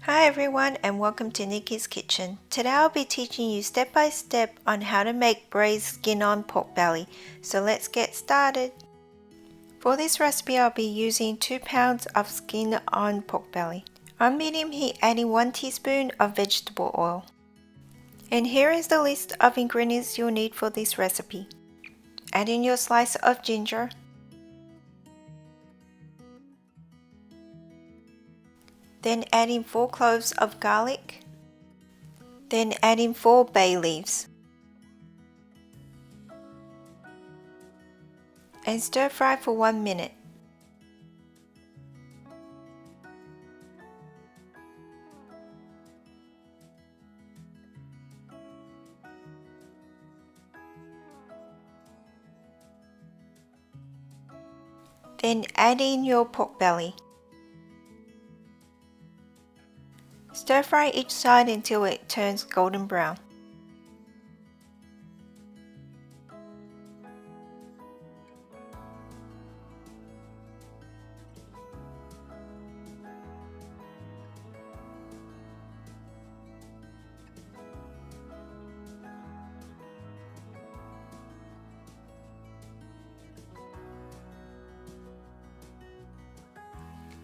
Hi everyone and welcome to Nikki's Kitchen. Today I'll be teaching you step by step on how to make braised skin-on pork belly. So let's get started. For this recipe I'll be using 2 pounds of skin-on pork belly. On medium heat, adding 1 teaspoon of vegetable oil. And here is the list of ingredients you'll need for this recipe. Add in your slice of ginger. Then add in 4 cloves of garlic. Then add in 4 bay leaves. And stir fry for 1 minute. Then add in your pork belly. Stir fry each side until it turns golden brown.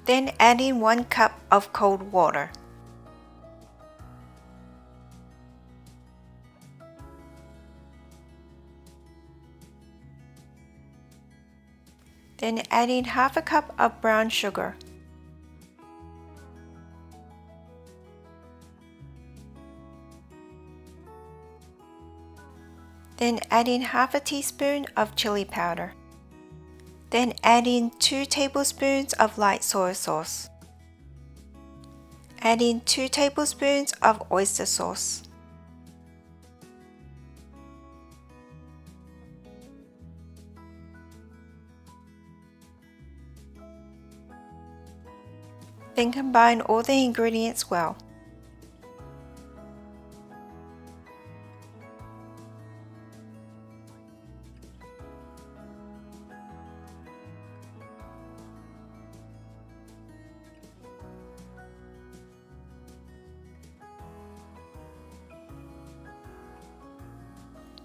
Then add in 1 cup of cold water. Then add in half a cup of brown sugar. Then add in half a teaspoon of chili powder. Then add in 2 tablespoons of light soy sauce. Add in 2 tablespoons of oyster sauce. Then combine all the ingredients well.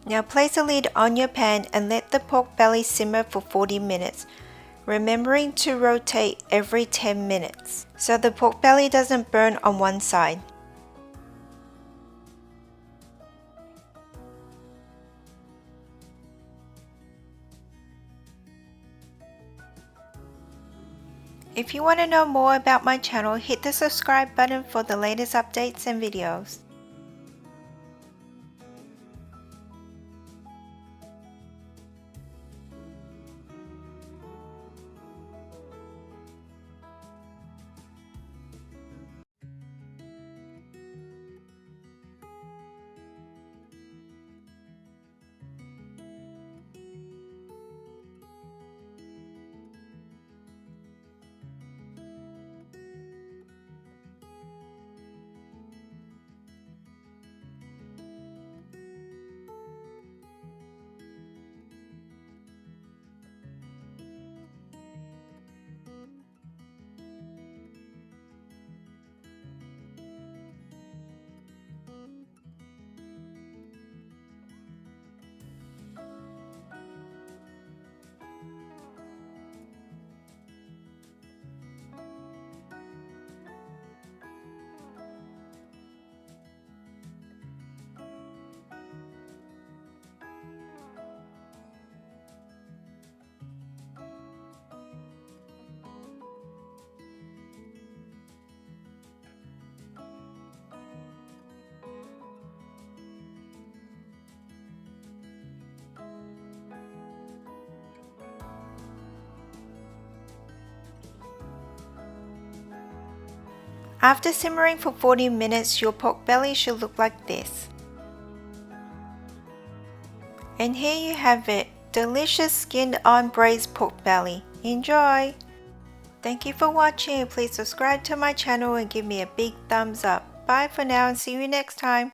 Now place a lid on your pan and let the pork belly simmer for 40 minutes, remembering to rotate every 10 minutes so the pork belly doesn't burn on one side. If you want to know more about my channel, hit the subscribe button for the latest updates and videos. After simmering for 40 minutes, your pork belly should look like this. And here you have it, delicious skinned-on braised pork belly. Enjoy! Thank you for watching. Please subscribe to my channel and give me a big thumbs up. Bye for now and see you next time.